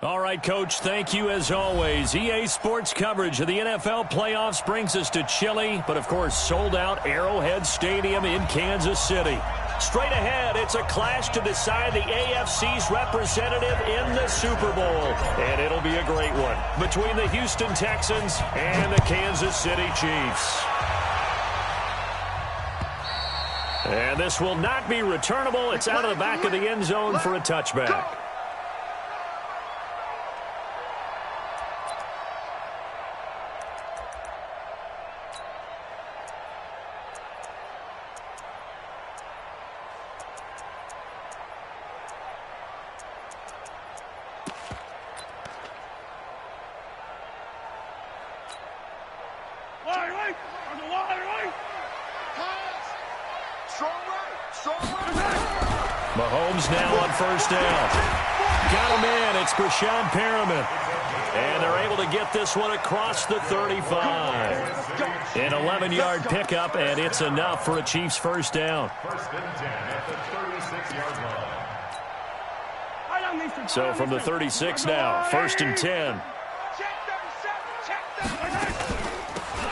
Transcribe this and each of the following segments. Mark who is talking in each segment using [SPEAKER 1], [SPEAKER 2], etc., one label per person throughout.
[SPEAKER 1] All right, Coach, thank you as always. EA Sports coverage of the NFL playoffs brings us to chilly, but of course sold-out Arrowhead Stadium in Kansas City. Straight ahead, it's a clash to decide the AFC's representative in the Super Bowl. And it'll be a great one between the Houston Texans and the Kansas City Chiefs. And this will not be returnable. It's out of the back of the end zone for a touchback. Mahomes now on first down. Got him in. It's Brashad Perriman. And they're able to get this one across the 35. An 11-yard pickup, and it's enough for a Chiefs first down. So from the 36 now, 1st and 10.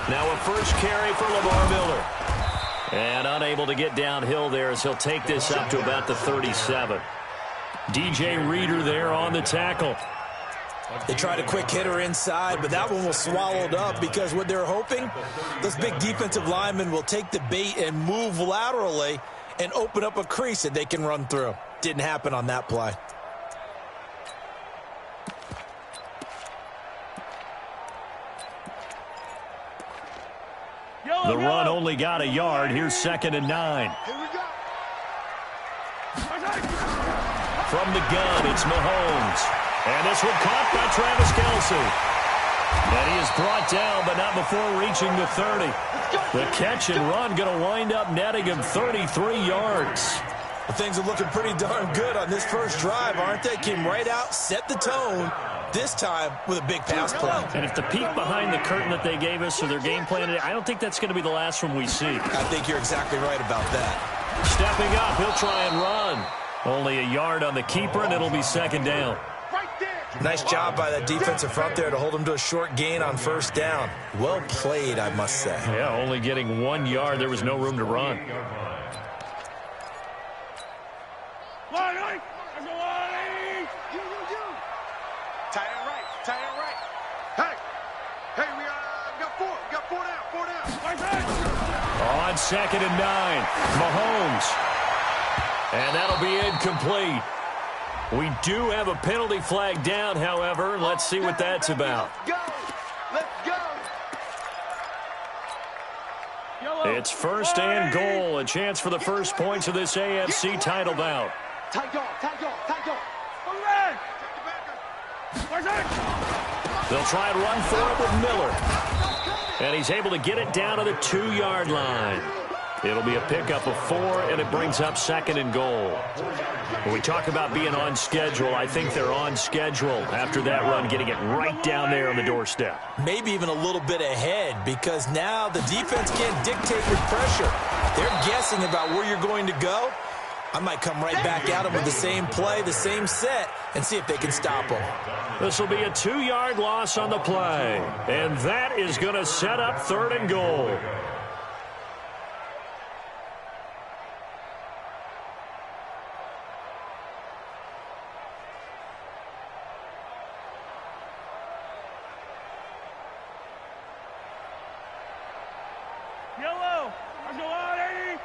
[SPEAKER 1] Now a first carry for Lamar Miller. And unable to get downhill there as he'll take this up to about the 37. DJ Reader there on the tackle.
[SPEAKER 2] They tried a quick hitter inside, but that one was swallowed up because what they're hoping, those big defensive linemen will take the bait and move laterally and open up a crease that they can run through. Didn't happen on that play.
[SPEAKER 1] The run only got a yard. Here's 2nd and 9. From the gun, it's Mahomes. And this one caught by Travis Kelce. And he is brought down, but not before reaching the 30. The catch and run going to wind up netting him 33 yards.
[SPEAKER 2] Well, things are looking pretty darn good on this first drive, aren't they? Came right out, set the tone, this time with a big pass play.
[SPEAKER 1] And if the peek behind the curtain that they gave us or their game plan today, I don't think that's going to be the last one we see.
[SPEAKER 2] I think you're exactly right about that.
[SPEAKER 1] Stepping up, he'll try and run. Only a yard on the keeper, and it'll be 2nd down.
[SPEAKER 2] Nice job by that defensive front there to hold him to a short gain on first down. Well played, I must say.
[SPEAKER 1] Yeah, only getting 1 yard. There was no room to run. On 2nd and 9, Mahomes. And that'll be incomplete. We do have a penalty flag down, however. Let's see what that's about.
[SPEAKER 3] Let's go.
[SPEAKER 1] It's 1st and goal. A chance for the first points of this AFC title bout. They'll try and run for it with Miller. And he's able to get it down to the 2-yard line. It'll be a pickup of 4, and it brings up 2nd and goal. When we talk about being on schedule, I think they're on schedule after that run, getting it right down there on the doorstep.
[SPEAKER 2] Maybe even a little bit ahead, because now the defense can't dictate with pressure. They're guessing about where you're going to go, I might come right back at them with the same play, the same set, and see if they can stop them.
[SPEAKER 1] This will be a 2-yard loss on the play. And that is going to set up 3rd and goal.
[SPEAKER 3] Yellow, let's go on, Eddie.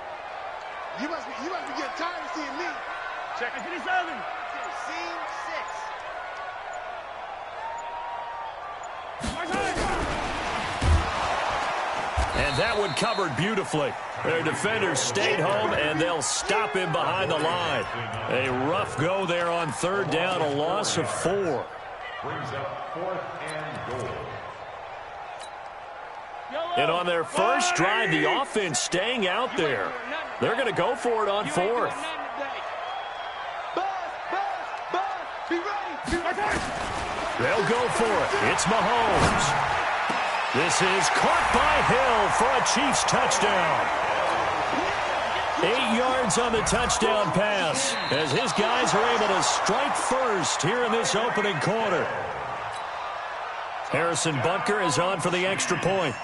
[SPEAKER 3] You must be getting tired of seeing me. Check it. 57. Scene 6.
[SPEAKER 1] And that one covered beautifully. Their defenders stayed home, and they'll stop him behind the line. A rough go there on 3rd down, a loss of 4.
[SPEAKER 4] Brings up 4th and goal.
[SPEAKER 1] And on their first drive, the offense staying out there. They're going to go for it on 4th. They'll go for it. It's Mahomes. This is caught by Hill for a Chiefs touchdown. 8 yards on the touchdown pass as his guys are able to strike first here in this opening quarter. Harrison Butker is on for the extra point.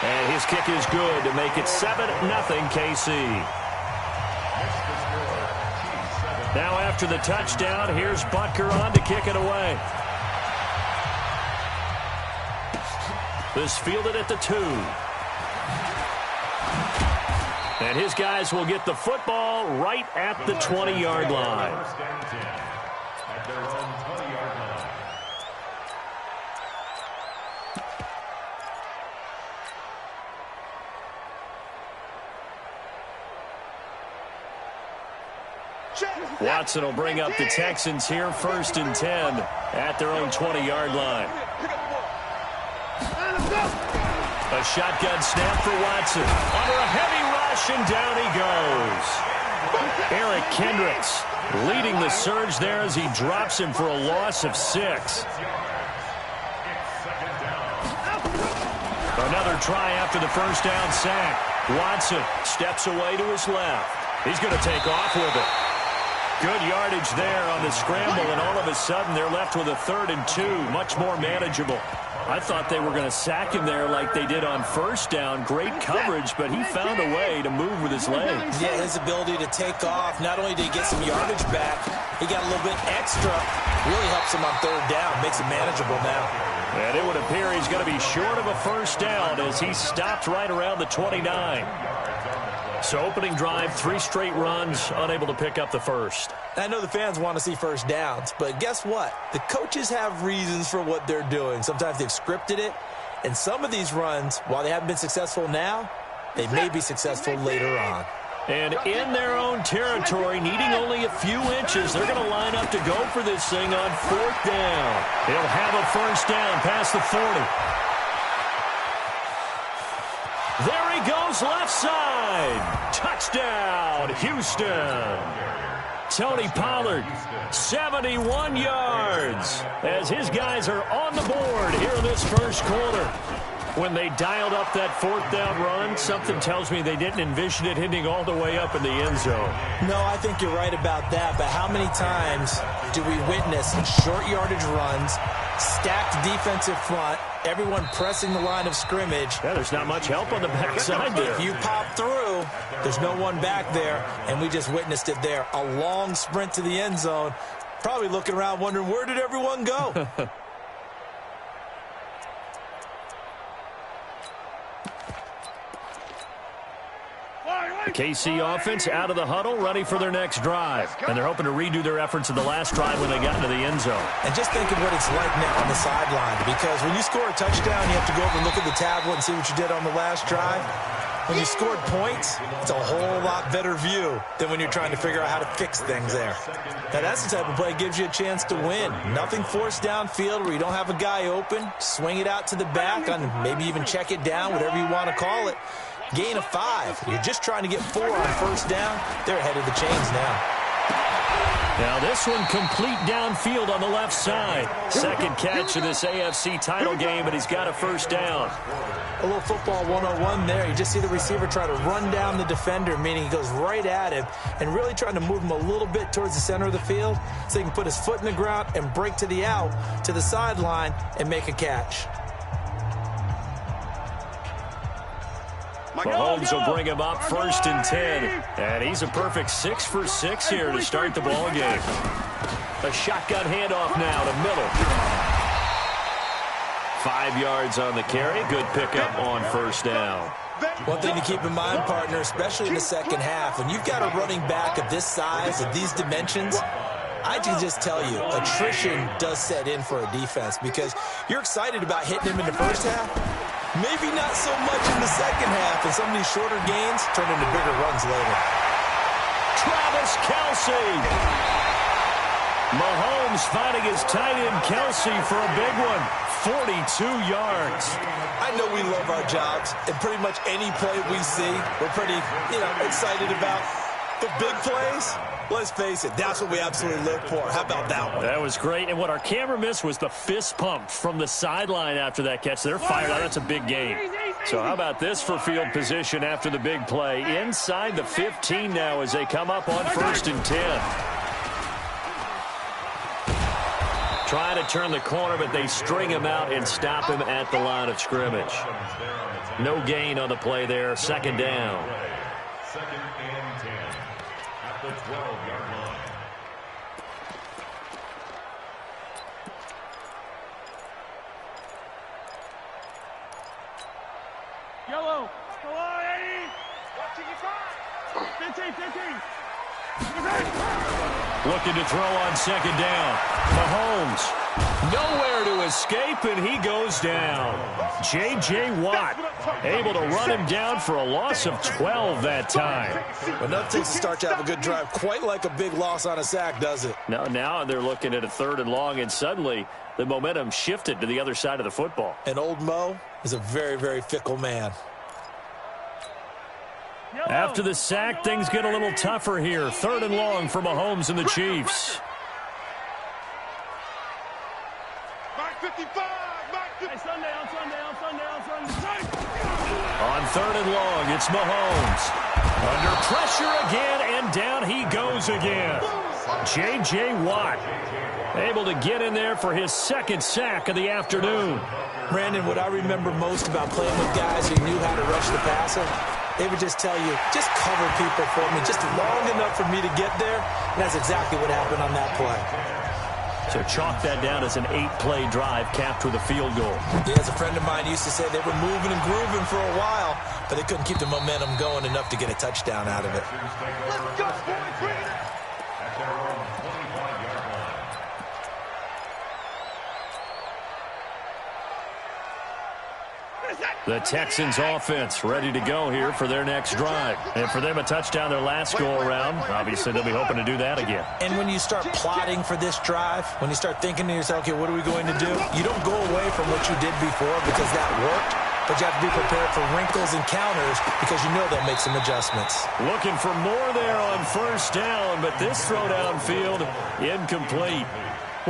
[SPEAKER 1] And his kick is good to make it 7-0 KC. Now after the touchdown, here's Butker on to kick it away. This fielded at the 2. And his guys will get the football right at the 20-yard line.
[SPEAKER 4] At their own 20-yard line.
[SPEAKER 1] Watson will bring up the Texans here 1st and 10 at their own 20-yard line. A shotgun snap for Watson. Under a heavy rush, and down he goes. Eric Kendricks leading the surge there as he drops him for a loss of 6. Another try after the first down sack. Watson steps away to his left. He's going to take off with it. Good yardage there on the scramble, and all of a sudden they're left with a 3rd and 2, much more manageable. I thought they were going to sack him there like they did on 1st down. Great coverage, but he found a way to move with his legs.
[SPEAKER 2] Yeah, his ability to take off, not only did he get some yardage back, he got a little bit extra. Really helps him on 3rd down, makes it manageable now.
[SPEAKER 1] And it would appear he's going to be short of a 1st down as he stopped right around the 29. So opening drive, 3 straight runs, unable to pick up the 1st.
[SPEAKER 2] I know the fans want to see 1st downs, but guess what? The coaches have reasons for what they're doing. Sometimes they've scripted it, and some of these runs, while they haven't been successful now, they may be successful later on.
[SPEAKER 1] And in their own territory, needing only a few inches, they're going to line up to go for this thing on 4th down. He'll have a 1st down past the 40. There he goes, left side. Touchdown, Houston. Tony Pollard, 71 yards, as his guys are on the board here in this first quarter. When they dialed up that 4th down run, something tells me they didn't envision it hitting all the way up in the end zone.
[SPEAKER 2] No, I think you're right about that, but how many times do we witness short yardage runs, stacked defensive front, everyone pressing the line of scrimmage?
[SPEAKER 1] Yeah, there's not much help on the backside there.
[SPEAKER 2] If you pop through, there's no one back there, and we just witnessed it there. A long sprint to the end zone, probably looking around wondering, where did everyone go?
[SPEAKER 1] The KC offense out of the huddle, ready for their next drive. And they're hoping to redo their efforts in the last drive when they got into the end zone.
[SPEAKER 2] And just think of what it's like now on the sideline, because when you score a touchdown, you have to go over and look at the tablet and see what you did on the last drive. When you scored points, it's a whole lot better view than when you're trying to figure out how to fix things there. Now, that's the type of play that gives you a chance to win. Nothing forced downfield where you don't have a guy open. Swing it out to the back, on maybe even check it down, whatever you want to call it. Gain of 5. You're just trying to get 4 on 1st down. They're ahead of the chains now.
[SPEAKER 1] Now this one complete downfield on the left side. Second catch of this AFC title game, and he's got a first down.
[SPEAKER 2] A little football 101 there. You just see the receiver try to run down the defender, meaning he goes right at him and really trying to move him a little bit towards the center of the field so he can put his foot in the ground and break to the out, to the sideline, and make a catch.
[SPEAKER 1] Mahomes will bring him up 1st and 10. And he's a perfect 6 for 6 here to start the ball game. A shotgun handoff now to Miller. 5 yards on the carry. Good pickup on first down.
[SPEAKER 2] One thing to keep in mind, partner, especially in the second half, when you've got a running back of this size, of these dimensions, I can just tell you, attrition does set in for a defense because you're excited about hitting him in the first half. Maybe not so much in the second half, and some of these shorter gains turn into bigger runs later.
[SPEAKER 1] Travis Kelce. Mahomes finding his tight end Kelce for a big one. 42 yards.
[SPEAKER 2] I know we love our jobs, and pretty much any play we see, we're pretty, excited about. The big plays, let's face it, that's what we absolutely live for. How about that one?
[SPEAKER 1] That was great, and what our camera missed was the fist pump from the sideline after that catch. They're fired out. That's a big game. So how about this for field position after the big play? Inside the 15 now as they come up on 1st and 10. Trying to turn the corner, but they string him out and stop him at the line of scrimmage. No gain on the play there. 2nd down.
[SPEAKER 4] 2nd and 10 at the 12-yard line.
[SPEAKER 3] Yellow. Come on, Eddie. Watching your 15, 15.
[SPEAKER 1] Looking to throw on 2nd down. Mahomes nowhere to escape, and he goes down. J.J. Watt able to run him down for a loss of 12 that time.
[SPEAKER 2] But nothing takes to start to have a good drive. Quite like a big loss on a sack, does it?
[SPEAKER 1] Now they're looking at a 3rd and long, and suddenly the momentum shifted to the other side of the football.
[SPEAKER 2] And old Mo is a very, very fickle man.
[SPEAKER 1] After the sack, things get a little tougher here. 3rd and long for Mahomes and the Chiefs.
[SPEAKER 3] Back 55. Back 50. On Sunday.
[SPEAKER 1] On 3rd and long, it's Mahomes. Under pressure again, and down he goes again. J.J. Watt able to get in there for his 2nd sack of the afternoon.
[SPEAKER 2] Brandon, what I remember most about playing with guys who knew how to rush the passer, they would just tell you, just cover people for me, just long enough for me to get there. And that's exactly what happened on that play.
[SPEAKER 1] So chalk that down as an 8-play drive capped with a field goal.
[SPEAKER 2] Yeah, as a friend of mine used to say, they were moving and grooving for a while, but they couldn't keep the momentum going enough to get a touchdown out of it.
[SPEAKER 3] Let's go, boys.
[SPEAKER 4] At their own 25-yard line.
[SPEAKER 1] The Texans offense ready to go here for their next drive. And for them, a touchdown their last go-around. Obviously, they'll be hoping to do that again.
[SPEAKER 2] And when you start plotting for this drive, when you start thinking to yourself, okay, what are we going to do? You don't go away from what you did before because that worked, but you have to be prepared for wrinkles and counters because you know they'll make some adjustments.
[SPEAKER 1] Looking for more there on 1st down, but this throw downfield incomplete.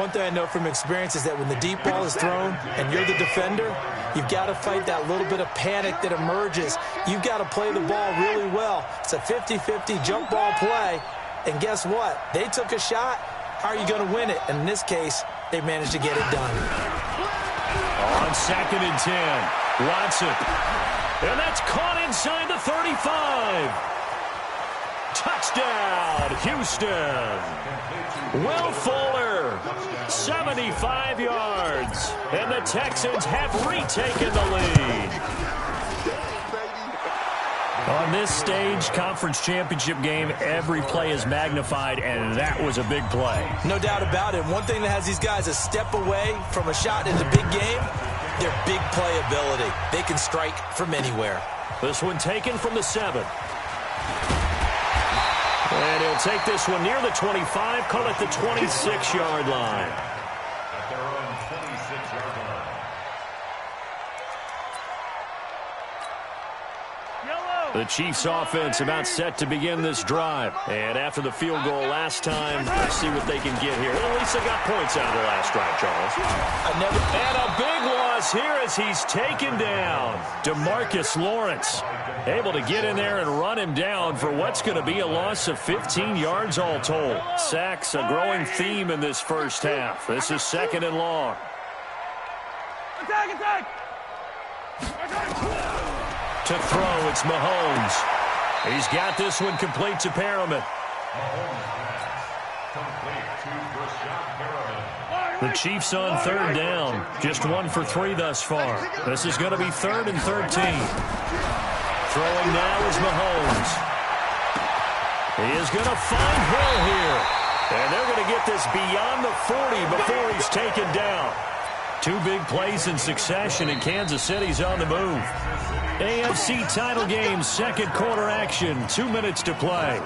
[SPEAKER 2] One thing I know from experience is that when the deep ball is thrown and you're the defender, you've got to fight that little bit of panic that emerges. You've got to play the ball really well. It's a 50-50 jump ball play. And guess what? They took a shot. How are you going to win it? And in this case, they managed to get it done.
[SPEAKER 1] On 2nd and 10, Watson. And that's caught inside the 35. Touchdown, Houston. Will Fuller, 75 yards. And the Texans have retaken the lead. On this stage, conference championship game, every play is magnified, and that was a big play.
[SPEAKER 2] No doubt about it. One thing that has these guys a step away from a shot in the big game, their big play ability. They can strike from anywhere.
[SPEAKER 1] This one taken from the 7. And he'll take this one near the 25, call it the 26-yard line.
[SPEAKER 4] At their own 26-yard line.
[SPEAKER 1] The Chiefs offense about set to begin this drive. And after the field goal last time, let's see what they can get here. At least they got points out of the last drive, Charles. And a big loss here as he's taken down. DeMarcus Lawrence able to get in there and run him down for what's going to be a loss of 15 yards all told. Sacks, a growing theme in this first half. This is 2nd and long.
[SPEAKER 3] Attack!
[SPEAKER 1] To throw, it's Mahomes. He's got this one complete to Perriman. The Chiefs on 3rd down. Just 1 for 3 thus far. This is going to be 3rd and 13. Throwing now is Mahomes. He is going to find Hill here. And they're going to get this beyond the 40 before he's taken down. 2 big plays in succession, and Kansas City's on the move. AFC title game, 2nd quarter action. 2 minutes to play.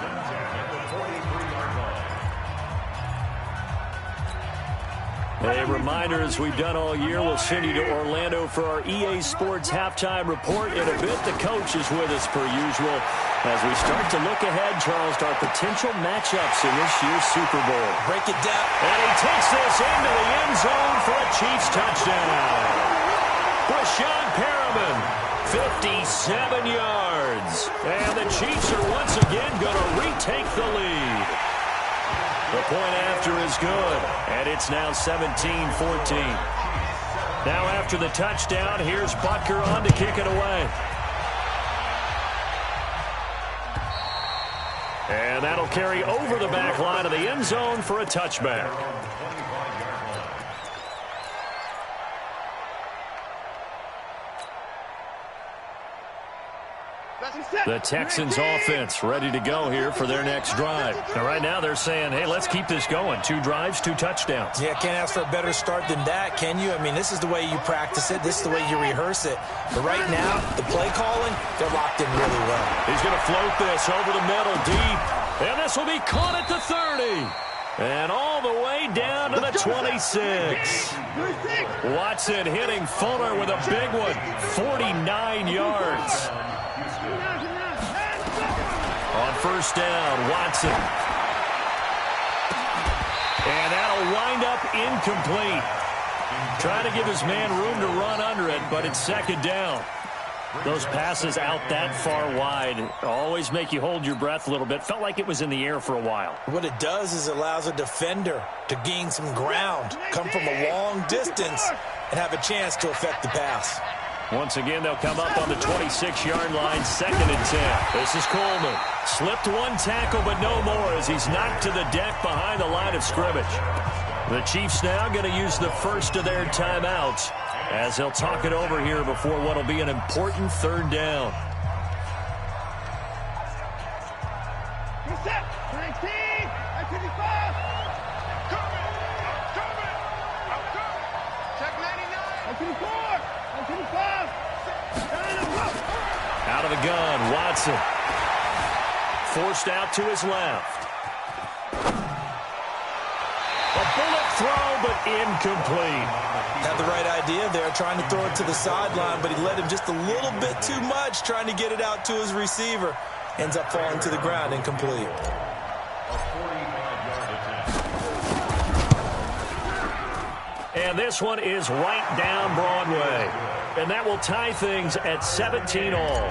[SPEAKER 1] A reminder, as we've done all year, we'll send you to Orlando for our EA Sports halftime report. In a bit, the coach is with us per usual as we start to look ahead, Charles, to our potential matchups in this year's Super Bowl.
[SPEAKER 2] Break it down.
[SPEAKER 1] And he takes this into the end zone for a Chiefs touchdown. Brashad Perriman, 57 yards. And the Chiefs are once again going to retake the lead. The point after is good, and it's now 17-14. Now after the touchdown, here's Butker on to kick it away. And that'll carry over the back line of the end zone for a touchback. The Texans offense ready to go here for their next drive. And right now they're saying, hey, let's keep this going. 2 drives, 2 touchdowns.
[SPEAKER 2] Yeah, can't ask for a better start than that, can you? I mean, this is the way you practice it. This is the way you rehearse it. But right now, the play calling, they're locked in really well.
[SPEAKER 1] He's going to float this over the middle deep. And this will be caught at the 30. And all the way down to the 26. Watson hitting Fuller with a big one. 49 yards. On 1st down, Watson. And that'll wind up incomplete. Trying to give his man room to run under it, but it's 2nd down. Those passes out that far wide always make you hold your breath a little bit. Felt like it was in the air for a while.
[SPEAKER 2] What it does is it allows a defender to gain some ground, come from a long distance, and have a chance to affect the pass.
[SPEAKER 1] Once again, they'll come up on the 26-yard line, 2nd and 10. This is Coleman. Slipped 1 tackle, but no more as he's knocked to the deck behind the line of scrimmage. The Chiefs now going to use the first of their timeouts as they'll talk it over here before what will be an important 3rd down.
[SPEAKER 3] Set. 19. 25. Check 99. 24. 25.
[SPEAKER 1] Out of the gun, Watson. Forced out to his left. A bullet throw, but incomplete.
[SPEAKER 2] Had the right idea there, trying to throw it to the sideline, but he led him just a little bit too much, trying to get it out to his receiver. Ends up falling to the ground, incomplete.
[SPEAKER 1] And this one is right down Broadway. And that will tie things at 17 all.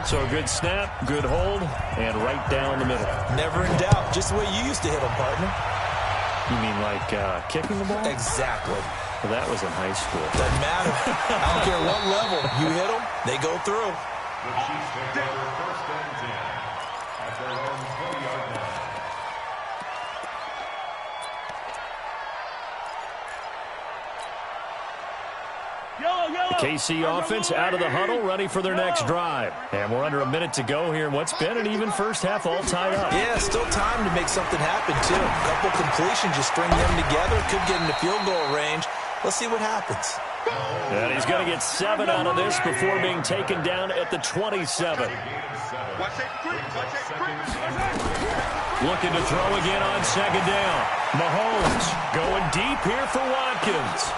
[SPEAKER 1] So a good snap, good hold, and right down the middle.
[SPEAKER 2] Never in doubt. Just the way you used to hit them, partner.
[SPEAKER 1] You mean like kicking the ball?
[SPEAKER 2] Exactly.
[SPEAKER 1] Well, that was in high school.
[SPEAKER 2] Doesn't matter. I don't care what level. You hit them, they go through.
[SPEAKER 4] The Chiefs take over 1st and 10 at their own 20-yard line.
[SPEAKER 1] The KC offense out of the huddle, ready for their next drive. And we're under a minute to go here in what's been an even first half, all tied up.
[SPEAKER 2] Yeah, still time to make something happen, too. A couple completions, just string them together. Could get into field goal range. Let's see what happens.
[SPEAKER 1] And he's going to get 7 out of this before being taken down at the 27. Looking to throw again on 2nd down. Mahomes going deep here for Watkins.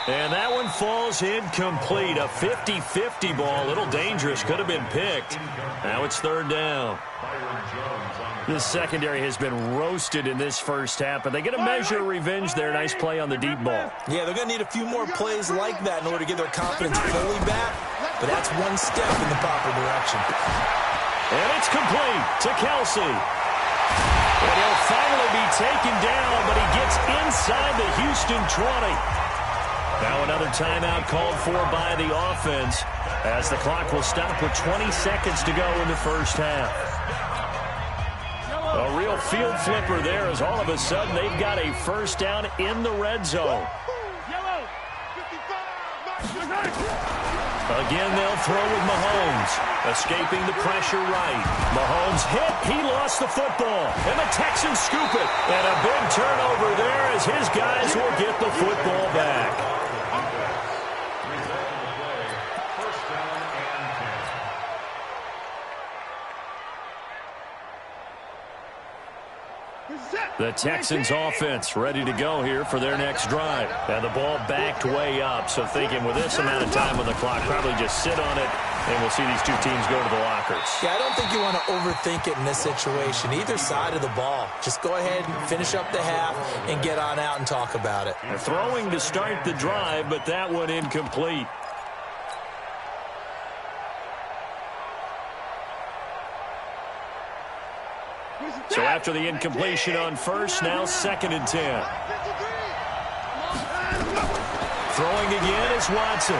[SPEAKER 1] And that one falls incomplete. A 50-50 ball. A little dangerous. Could have been picked. Now it's third down. This secondary has been roasted in this first half, but they get a measure of revenge there. Nice play on the deep ball.
[SPEAKER 2] Yeah, they're going to need a few more plays like that in order to get their confidence fully back, but that's one step in the proper direction.
[SPEAKER 1] And it's complete to Kelsey. And he'll finally be taken down, but he gets inside the Houston 20. Now another timeout called for by the offense as the clock will stop with 20 seconds to go in the first half. A real field flipper there as all of a sudden they've got a first down in the red zone. Again, they'll throw with Mahomes. Escaping the pressure right. Mahomes hit. He lost the football. And the Texans scoop it. And a big turnover there as his guys will get the football back. The Texans offense ready to go here for their next drive. And the ball backed way up, so thinking with this amount of time on the clock, probably just sit on it, and we'll see these two teams go to the lockers.
[SPEAKER 2] Yeah, I don't think you want to overthink it in this situation. Either side of the ball. Just go ahead and finish up the half and get on out and talk about it.
[SPEAKER 1] They're throwing to start the drive, but that one incomplete. So after the incompletion on first, now 2nd and 10. Throwing again is Watson.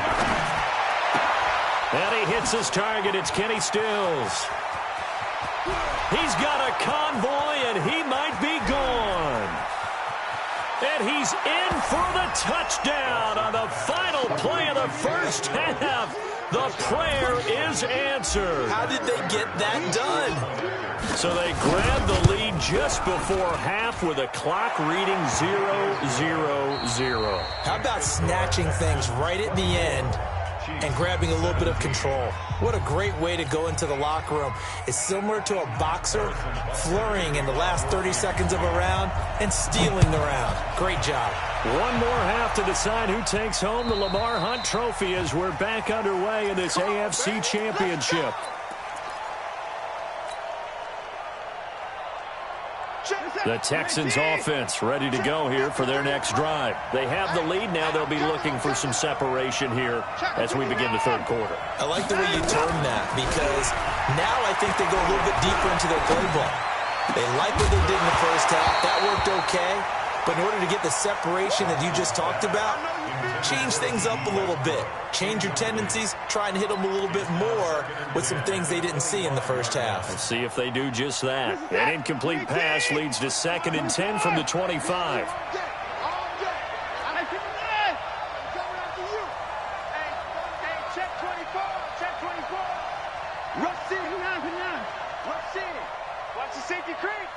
[SPEAKER 1] And he hits his target. It's Kenny Stills. He's got a convoy, and he might be gone. And he's in for the touchdown on the final play of the first half. The prayer is answered.
[SPEAKER 2] How did they get that done?
[SPEAKER 1] So they grab the lead just before half with a clock reading 0-0-0.
[SPEAKER 2] How about snatching things right at the end and grabbing a little bit of control? What a great way to go into the locker room. It's similar to a boxer flurrying in the last 30 seconds of a round and stealing the round. Great job.
[SPEAKER 1] One more half to decide who takes home the Lamar Hunt Trophy as we're back underway in this AFC Championship. The Texans offense ready to go here for their next drive. They have the lead. Now they'll be looking for some separation here as we begin the third quarter.
[SPEAKER 2] I like the way you term that because now I think they go a little bit deeper into their play ball. They like what they did in the first half. That worked okay. But in order to get the separation that you just talked about, change things up a little bit. Change your tendencies. Try and hit them a little bit more with some things they didn't see in the first half.
[SPEAKER 1] Let's see if they do just that. An incomplete pass leads to 2nd and 10 from the 25.
[SPEAKER 3] Watch the safety creep.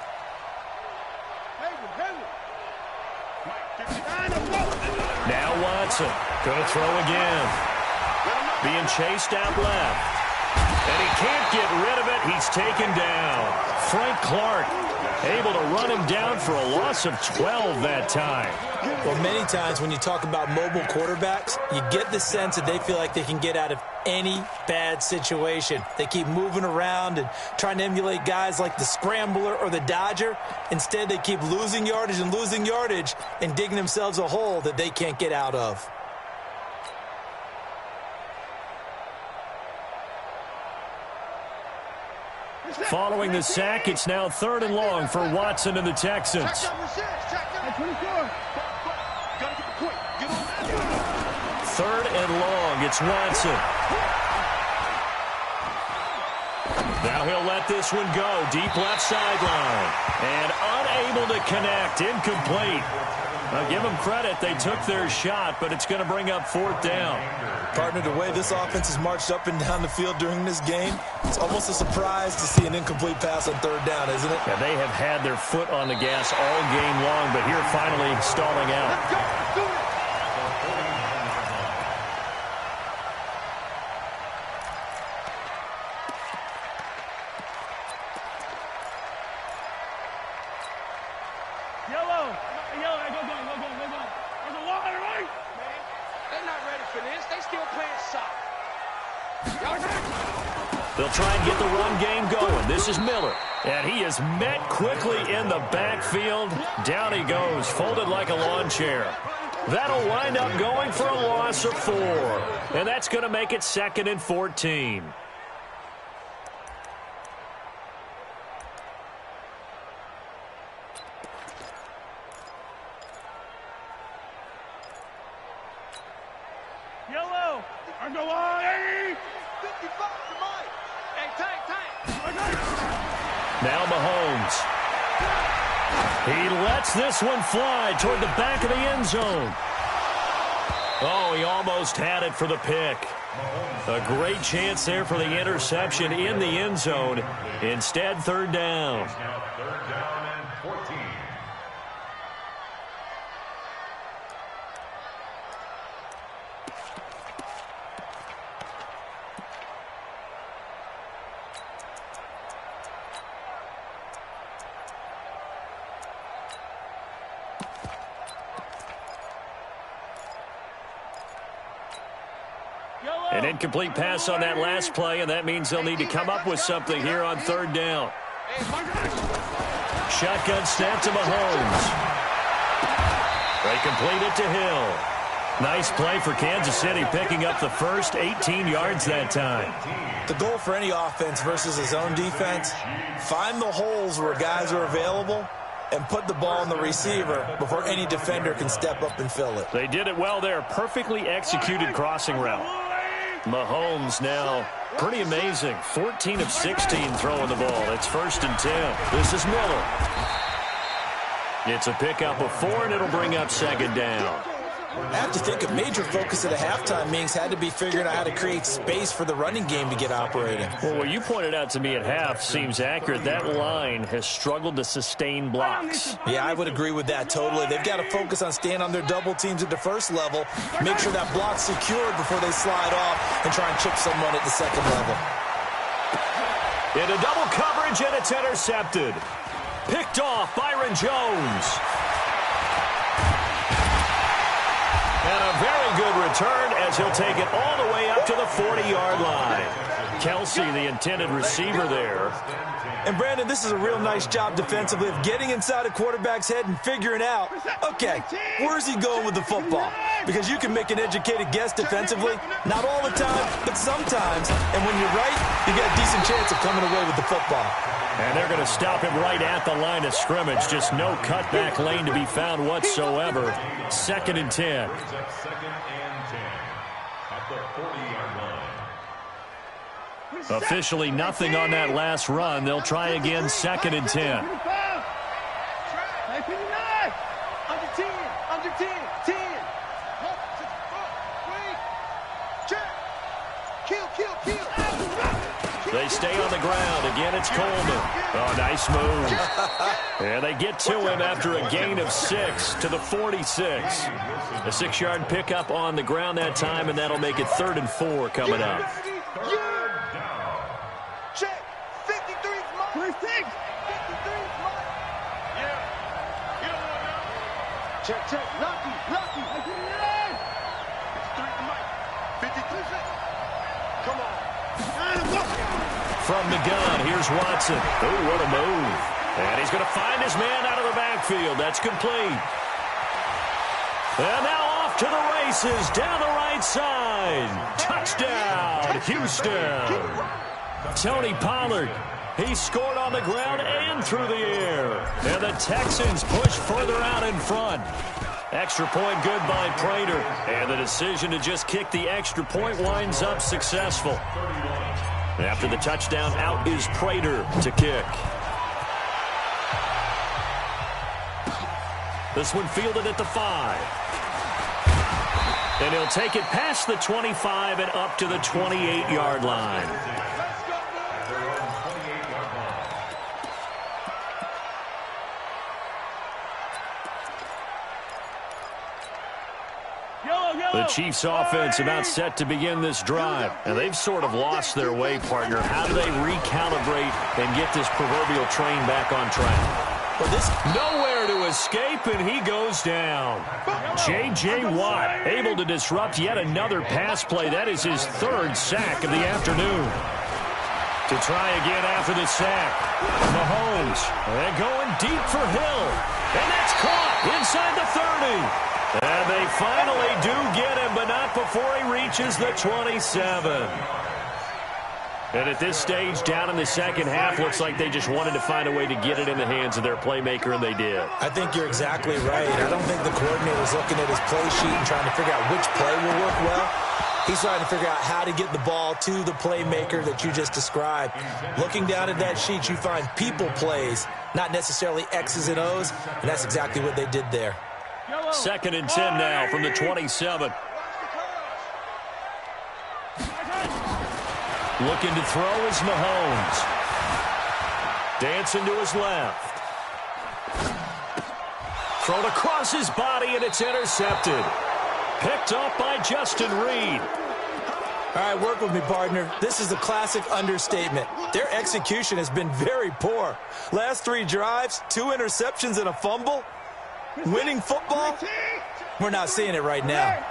[SPEAKER 1] Now Watson going to throw again. Being chased out left. And he can't get rid of it. He's taken down. Frank Clark able to run him down for a loss of 12 that time.
[SPEAKER 2] Well, many times when you talk about mobile quarterbacks, you get the sense that they feel like they can get out of any bad situation. They keep moving around and trying to emulate guys like the Scrambler or the Dodger. Instead, they keep losing yardage and digging themselves a hole that they can't get out of.
[SPEAKER 1] Following the sack, it's now 3rd and long for Watson and the Texans. 3rd and long, it's Watson. Now he'll let this one go. Deep left sideline. And unable to connect. Incomplete. Now give them credit. They took their shot, but it's going to bring up 4th down.
[SPEAKER 2] Partner, the way this offense has marched up and down the field during this game, it's almost a surprise to see an incomplete pass on 3rd down, isn't it?
[SPEAKER 1] Yeah, they have had their foot on the gas all game long, but here finally stalling out.
[SPEAKER 3] They're not ready for this. They still playing soft.
[SPEAKER 1] They'll try and get the run game going. This is Miller. And he is met quickly in the backfield. Down he goes, folded like a lawn chair. That'll wind up going for a loss of 4. And that's going to make it 2nd and 14.
[SPEAKER 3] Yellow. And go on. 55 to Mike. Hey, tank.
[SPEAKER 1] Now Mahomes. He lets this one fly toward the back of the end zone. Oh, he almost had it for the pick. A great chance there for the interception in the end zone. Instead, 3rd down.
[SPEAKER 4] Now 3rd down and 14.
[SPEAKER 1] An incomplete pass on that last play, and that means they'll need to come up with something here on 3rd down. Shotgun snap to Mahomes. They complete it to Hill. Nice play for Kansas City, picking up the first 18 yards that time.
[SPEAKER 2] The goal for any offense versus his own defense, find the holes where guys are available and put the ball on the receiver before any defender can step up and fill it.
[SPEAKER 1] They did it well there. Perfectly executed crossing route. Mahomes now pretty amazing. 14 of 16 throwing the ball. It's 1st and 10. This is Miller. It's a pickup of 4, and it'll bring up 2nd down.
[SPEAKER 2] I have to think a major focus at a halftime meetings had to be figuring out how to create space for the running game to get operating.
[SPEAKER 1] Well, what you pointed out to me at half seems accurate. That line has struggled to sustain blocks.
[SPEAKER 2] Yeah, I would agree with that totally. They've got to focus on staying on their double teams at the first level, make sure that block's secured before they slide off and try and chip someone at the second level.
[SPEAKER 1] Into double coverage, and it's intercepted. Picked off Byron Jones. And a very good return as he'll take it all the way up to the 40-yard line. Kelsey, the intended receiver there.
[SPEAKER 2] And, Brandon, this is a real nice job defensively of getting inside a quarterback's head and figuring out, okay, where's he going with the football? Because you can make an educated guess defensively, not all the time, but sometimes. And when you're right, you get a decent chance of coming away with the football.
[SPEAKER 1] And they're going to stop him right at the line of scrimmage. Just no cutback lane to be found whatsoever. 2nd and 10.
[SPEAKER 4] 2nd and 10 at the 40-yard line.
[SPEAKER 1] Officially nothing on that last run. They'll try again, 2nd and 10.
[SPEAKER 3] Under 10, under 10, 10. Kill.
[SPEAKER 1] They stay on the ground. Again, it's Coleman. Oh, nice move. And they get to him after a gain of 6 to the 46. A 6-yard pickup on the ground that time, and that'll make it 3rd and 4 coming up.
[SPEAKER 3] Check. 53 is mine. 26. 53 is mine. Yeah. You don't want to. Check. Lucky. 53 is mine. 53. Come on.
[SPEAKER 1] From the gun, here's Watson. Oh, what a move. And he's going to find his man out of the backfield. That's complete. And now off to the races down the right side. Touchdown, Houston. Tony Pollard. He scored on the ground and through the air. And the Texans push further out in front. Extra point good by Prater. And the decision to just kick the extra point winds up successful. After the touchdown, out is Prater to kick. This one fielded at the 5. And he'll take it past the 25 and up to the 28-yard line. The Chiefs offense about set to begin this drive. And they've sort of lost their way, partner. How do they recalibrate and get this proverbial train back on track?
[SPEAKER 2] Well,
[SPEAKER 1] nowhere to escape, and he goes down. J.J. Watt able to disrupt yet another pass play. That is his third sack of the afternoon. To try again after the sack. Mahomes, they're going deep for Hill. And that's caught inside the 30. And they finally do get him, but not before he reaches the 27. And at this stage, down in the second half, looks like they just wanted to find a way to get it in the hands of their playmaker, and they did.
[SPEAKER 2] I think you're exactly right. I don't think the coordinator's looking at his play sheet and trying to figure out which play will work well. He's trying to figure out how to get the ball to the playmaker that you just described. Looking down at that sheet, you find people plays, not necessarily X's and O's, and that's exactly what they did there.
[SPEAKER 1] 2nd and 10 now from the 27. Looking to throw is Mahomes. Dancing to his left. Thrown across his body, and it's intercepted. Picked up by Justin Reed.
[SPEAKER 2] All right, work with me, partner. This is a classic understatement. Their execution has been very poor. Last 3 drives, 2 interceptions and a fumble. Winning football? We're not seeing it right now.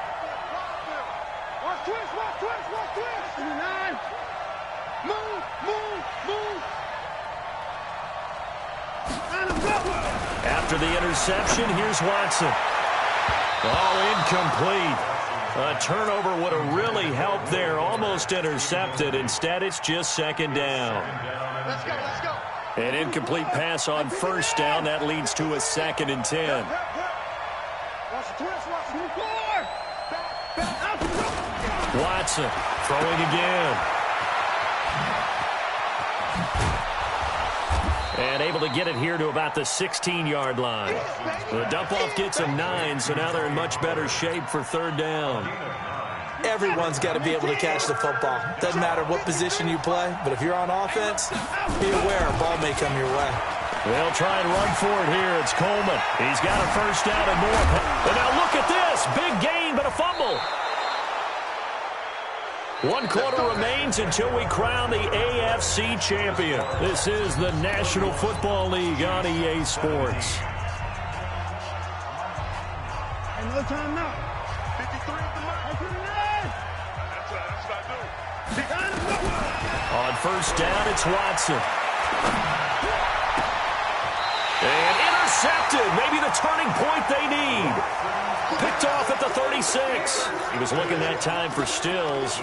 [SPEAKER 3] Watch twist, watch twist, watch twist. 9. Move, move, move.
[SPEAKER 1] After the interception, here's Watson. Oh, incomplete. A turnover would have really helped there. Almost intercepted. Instead, it's just 2nd down.
[SPEAKER 3] Let's go, let's go.
[SPEAKER 1] An incomplete pass on 1st down. That leads to a 2nd and 10.
[SPEAKER 3] Watch the twist, watch the forward. Back, out to the rope.
[SPEAKER 1] Watson throwing again. And able to get it here to about the 16-yard line. The dump-off gets them 9, so now they're in much better shape for 3rd down.
[SPEAKER 2] Everyone's got to be able to catch the football. Doesn't matter what position you play, but if you're on offense, be aware a ball may come your way.
[SPEAKER 1] They'll try and run for it here. It's Coleman. He's got a 1st down and more. And now look at this. Big gain, but a fumble. 1 quarter remains until we crown the AFC champion. This is the National Football League on EA Sports.
[SPEAKER 3] No time now. 53 at the mark. That's what I do.
[SPEAKER 1] On 1st down, it's Watson. And intercepted. Maybe the turning point they need. Picked off at the 36. He was looking that time for Stills.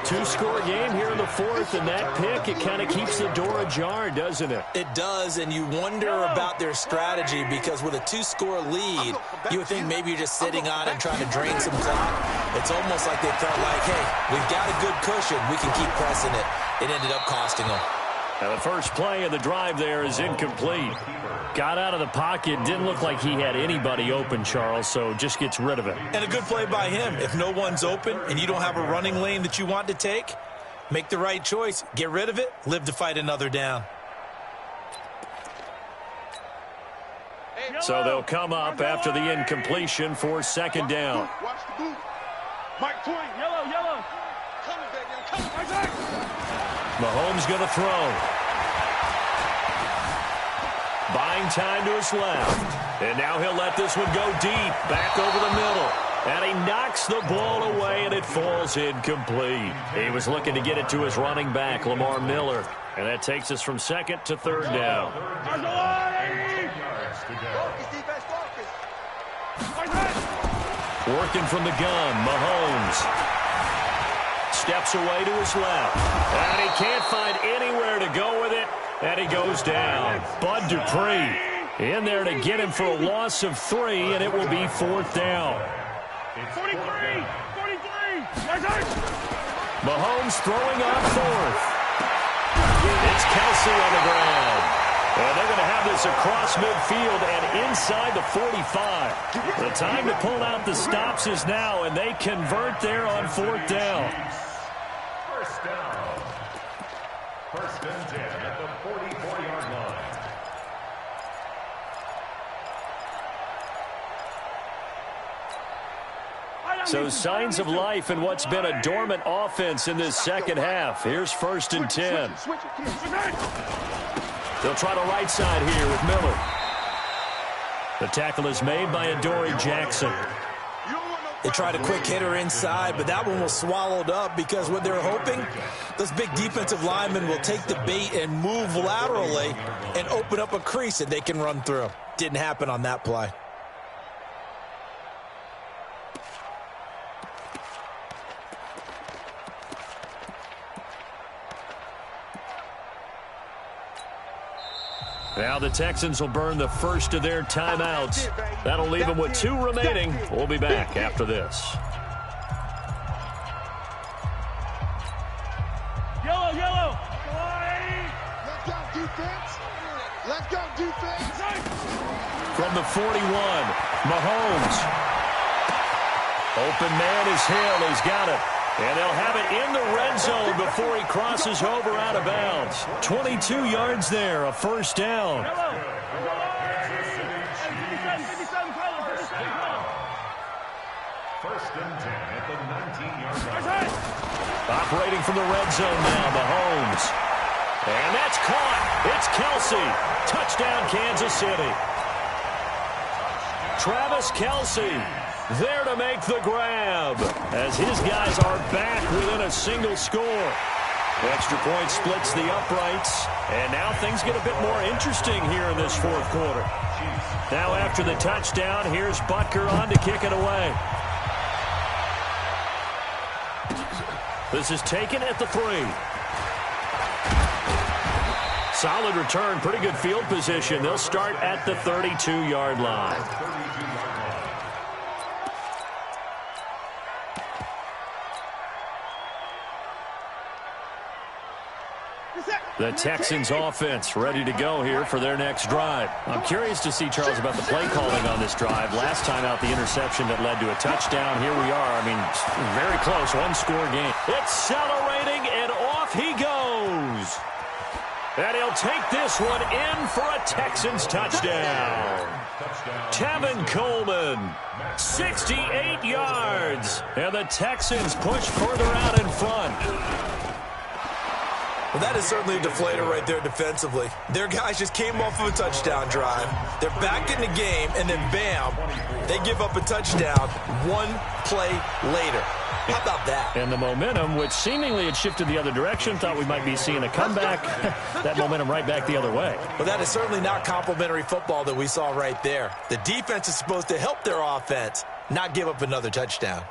[SPEAKER 1] 2-score game here in the 4th, and that pick, it kind of keeps the door ajar, doesn't it?
[SPEAKER 2] It does, and you wonder about their strategy because with a 2-score lead, you would think maybe you're just sitting on and trying to drain some clock. It's almost like they felt like, hey, we've got a good cushion. We can keep pressing it. It ended up costing them.
[SPEAKER 1] And the first play of the drive there is incomplete. Got out of the pocket. Didn't look like he had anybody open, Charles, so just gets rid of it.
[SPEAKER 2] And a good play by him. If no one's open and you don't have a running lane that you want to take, make the right choice. Get rid of it. Live to fight another down.
[SPEAKER 1] So they'll come up after the incompletion for 2nd down.
[SPEAKER 3] Watch the boot. Mike Twain. Yellow, yellow. Coming, baby. I'm coming.
[SPEAKER 1] Mahomes going to throw. Buying time to his left. And now he'll let this one go deep. Back over the middle. And he knocks the ball away, and it falls incomplete. He was looking to get it to his running back, Lamar Miller. And that takes us from 2nd to 3rd down. Working from the gun, Mahomes. Steps away to his left. And he can't find anywhere to go with it. And he goes down. Bud Dupree in there to get him for a loss of 3, and it will be 4th down.
[SPEAKER 3] 43! 43!
[SPEAKER 1] Mahomes throwing on 4th. It's Kelsey on the ground. And they're going to have this across midfield and inside the 45. The time to pull out the stops is now, and they convert there on 4th down.
[SPEAKER 4] 1st and 10 at the 44-yard line.
[SPEAKER 1] So signs of life in what's been a dormant offense in this second half. Here's 1st and 10. They'll try the right side here with Miller. The tackle is made by Doaty Jackson.
[SPEAKER 2] They tried a quick hitter inside, but that one was swallowed up because what they're hoping, those big defensive linemen will take the bait and move laterally and open up a crease that they can run through. Didn't happen on that play.
[SPEAKER 1] Now the Texans will burn the first of their timeouts. That'll leave them with 2 remaining. We'll be back after this.
[SPEAKER 3] Yellow, yellow. Let's go, defense. Let's go, defense.
[SPEAKER 1] From the 41, Mahomes. Open man is Hill. He's got it. And they'll have it in the red zone before he crosses over out of bounds. 22 yards there, a first down.
[SPEAKER 4] First and 10 at the 19-yard line.
[SPEAKER 1] Operating from the red zone now, Mahomes. And that's caught. It's Kelce. Touchdown, Kansas City. Travis Kelce there to make the grab as his guys are back within a single score. Extra point splits the uprights, and now things get a bit more interesting here in this fourth quarter. Now after the touchdown, here's Butker on to kick it away. This is taken at the 3. Solid return, pretty good field position. They'll start at the 32-yard line. The Texans offense ready to go here for their next drive. I'm curious to see, Charles, about the play calling on this drive. Last time out, the interception that led to a touchdown. Here we are. I mean, very close, one-score game. Accelerating, and off he goes. And he'll take this one in for a Texans touchdown. Tevin Coleman, 68 yards. And the Texans push further out in front.
[SPEAKER 2] Well, that is certainly a deflator right there defensively. Their guys just came off of a touchdown drive. They're back in the game, and then bam, they give up a touchdown 1 play later. How about that?
[SPEAKER 1] And the momentum, which seemingly had shifted the other direction, thought we might be seeing a comeback. That momentum right back the other way.
[SPEAKER 2] But that is certainly not complimentary football that we saw right there. The defense is supposed to help their offense, not give up another touchdown.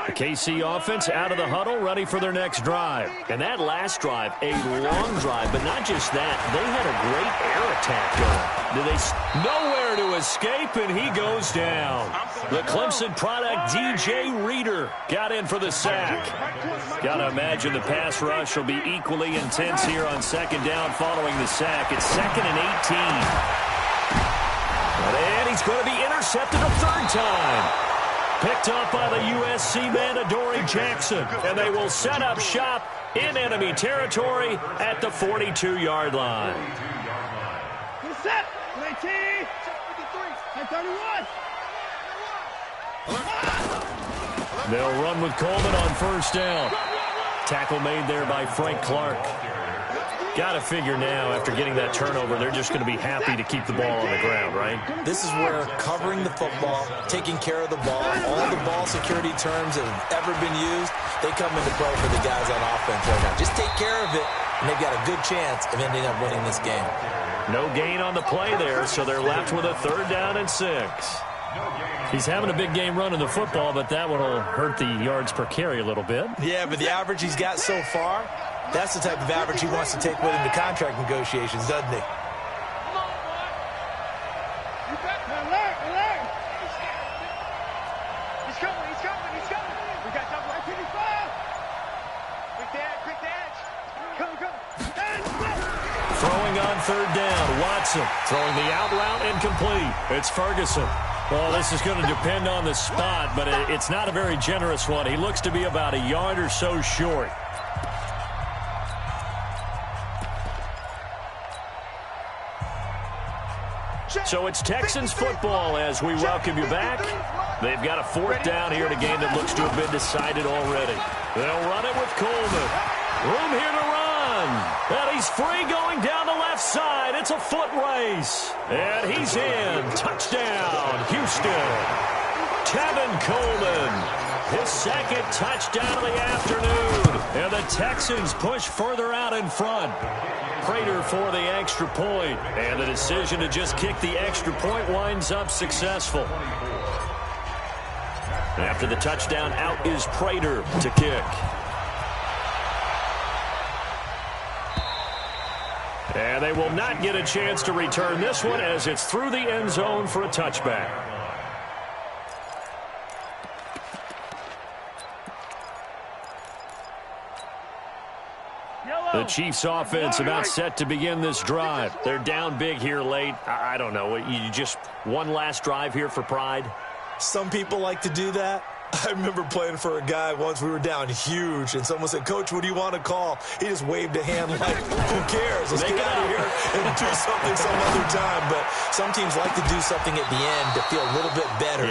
[SPEAKER 1] The KC offense out of the huddle, ready for their next drive. And that last drive, a long drive, but not just that. They had a great air attack going. Nowhere to escape, and he goes down. The Clemson product, DJ Reader, got in for the sack. Got to imagine the pass rush will be equally intense here on second down following the sack. It's 2nd and 18. And he's going to be intercepted a 3rd time. Picked up by the USC man, Doaty Jackson. And they will set up shop in enemy territory at the 42-yard line.
[SPEAKER 3] Set. 19. 31.
[SPEAKER 1] They'll run with Coleman on first down. Tackle made there by Frank Clark. Got to figure now, after getting that turnover, they're just going to be happy to keep the ball on the ground, right?
[SPEAKER 2] This is where covering the football, taking care of the ball, all the ball security terms that have ever been used, they come into play for the guys on offense right now. Just take care of it, and they've got a good chance of ending up winning this game.
[SPEAKER 1] No gain on the play there, so they're left with a 3rd down and 6. He's having a big game running the football, but that one will hurt the yards per carry a little bit.
[SPEAKER 2] Yeah, but the average he's got so far, that's the type of average he wants to take with him to contract negotiations, doesn't he?
[SPEAKER 3] He's coming. We got double. Quick dash. Come.
[SPEAKER 1] Throwing on 3rd down, Watson throwing the out route incomplete. It's Ferguson. Well, this is going to depend on the spot, but it's not a very generous one. He looks to be about a yard or so short. So it's Texans football as we welcome you back. They've got a 4th down here in a game that looks to have been decided already. They'll run it with Coleman. Room here to run. And he's free going down the left side. It's It's a foot race. And he's in. Touchdown, Houston. Tevin Coleman, his second touchdown of the afternoon. And the Texans push further out in front. Prater for the extra point. And the decision to just kick the extra point winds up successful. After the touchdown, out is Prater to kick. And they will not get a chance to return this one as it's through the end zone for a touchback. The Chiefs offense about set to begin this drive. They're down big here late. I don't know. You just one last drive here for pride?
[SPEAKER 2] Some people like to do that. I remember playing for a guy once. We were down huge, and someone said, "Coach, what do you want to call?" He just waved a hand like, "Who cares? Let's get out of here and do something some other time." But some teams like to do something at the end to feel a little bit better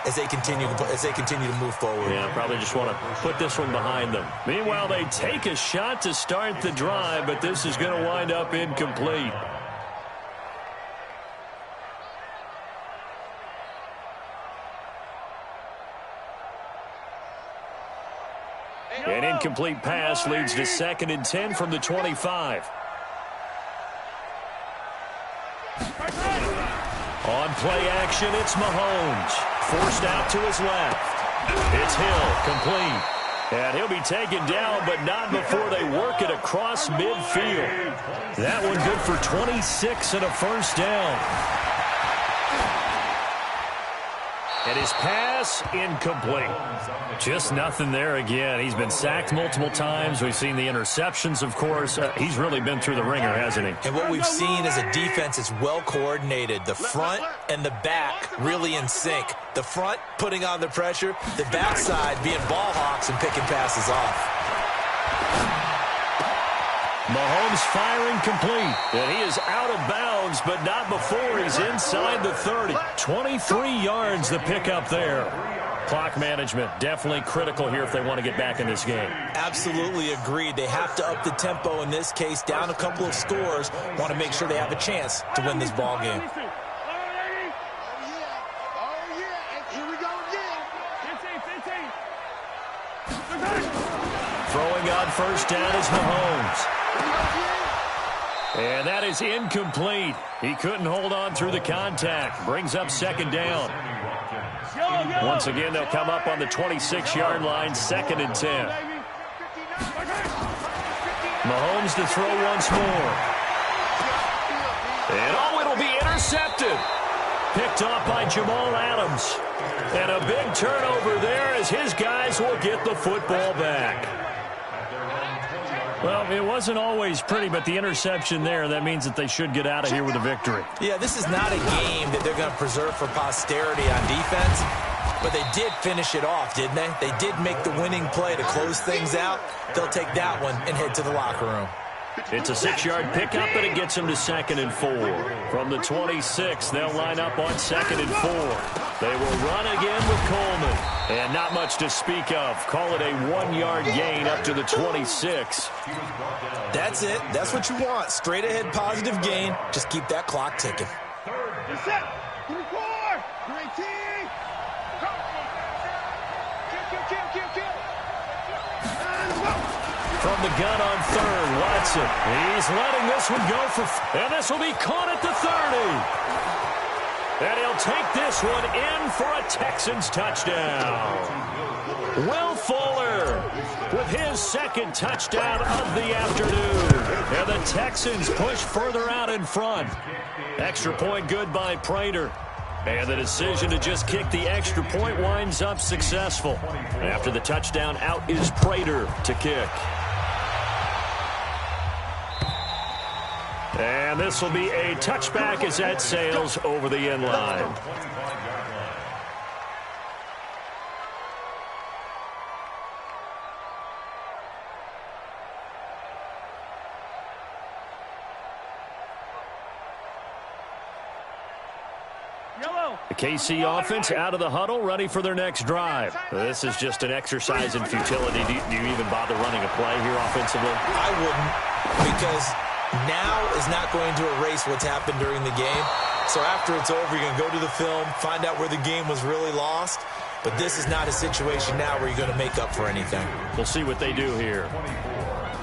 [SPEAKER 2] as they continue to move forward.
[SPEAKER 1] Yeah, probably just want to put this one behind them. Meanwhile, they take a shot to start the drive, but this is going to wind up incomplete. An incomplete pass leads to 2nd and 10 from the 25. On play action, it's Mahomes. Forced out to his left. It's Hill, complete. And he'll be taken down, but not before they work it across midfield. That one good for 26 and a first down. And his pass incomplete. Just nothing there again. He's been sacked multiple times. We've seen the interceptions, of course. He's really been through the ringer, hasn't he?
[SPEAKER 2] And what we've seen is a defense that's well coordinated. The front and the back really in sync. The front putting on the pressure. The backside being ball hawks and picking passes off.
[SPEAKER 1] Mahomes firing complete. And he is out of bounds, but not before he's inside the 30. 23 yards the pickup there. Clock management definitely critical here if they want to get back in this game.
[SPEAKER 2] Absolutely agreed. They have to up the tempo in this case. Down a couple of scores. Want to make sure they have a chance to win this ball game.
[SPEAKER 1] Throwing on first down is Mahomes. And that is incomplete. He couldn't hold on through the contact. Brings up 2nd down. Once again, they'll come up on the 26-yard line, 2nd and 10. Mahomes to throw once more. And it'll be intercepted. Picked off by Jamal Adams. And a big turnover there as his guys will get the football back. Well, it wasn't always pretty, but the interception there, that means that they should get out of here with a victory.
[SPEAKER 2] Yeah, this is not a game that they're going to preserve for posterity on defense, but they did finish it off, didn't they? They did make the winning play to close things out. They'll take that one and head to the locker room.
[SPEAKER 1] It's a 6-yard pickup, and it gets them to 2nd and 4. From the 26, they'll line up on 2nd and 4. They will run again with Coleman. And not much to speak of. Call it a 1-yard gain up to the 26.
[SPEAKER 2] That's it. That's what you want. Straight ahead positive gain. Just keep that clock ticking.
[SPEAKER 1] From the gun on 3rd, Watson. He's letting this one go and this will be caught at the 30. And he'll take this one in for a Texans touchdown. Will Fuller with his 2nd touchdown of the afternoon. And the Texans push further out in front. Extra point good by Prater. And the decision to just kick the extra point winds up successful. After the touchdown, out is Prater to kick. And this will be a touchback as that sails over the end line. The KC offense out of the huddle, ready for their next drive. This is just an exercise in futility. Do you even bother running a play here offensively?
[SPEAKER 2] I wouldn't, because now is not going to erase what's happened during the game. So after it's over, you're going to go to the film, find out where the game was really lost. But this is not a situation now where you're going to make up for anything.
[SPEAKER 1] We'll see what they do here.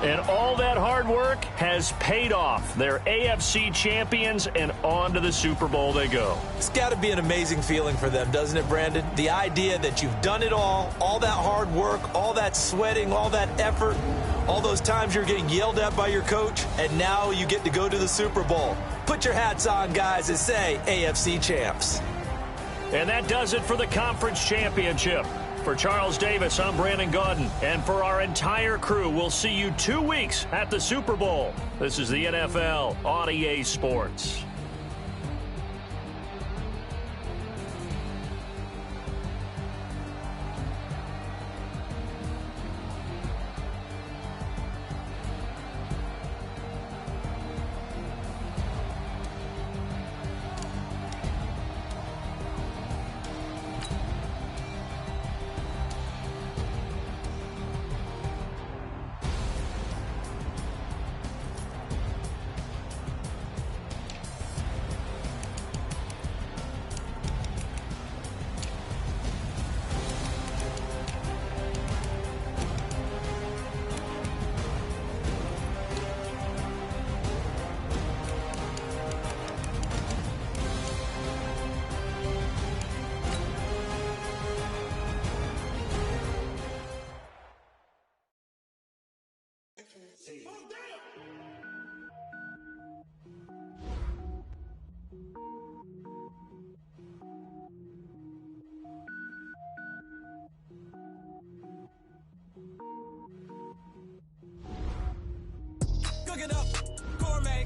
[SPEAKER 1] And all that hard work has paid off. They're AFC champions, and on to the Super Bowl they go.
[SPEAKER 2] It's got to be an amazing feeling for them, doesn't it, Brandon? The idea that you've done it all that hard work, all that sweating, all that effort, all those times you're getting yelled at by your coach, and now you get to go to the Super Bowl. Put your hats on, guys, and say AFC champs.
[SPEAKER 1] And that does it for the conference championship. For Charles Davis, I'm Brandon Gaudin. And for our entire crew, we'll see you 2 weeks at the Super Bowl. This is the NFL on EA Sports.
[SPEAKER 5] Cook it up, gourmet.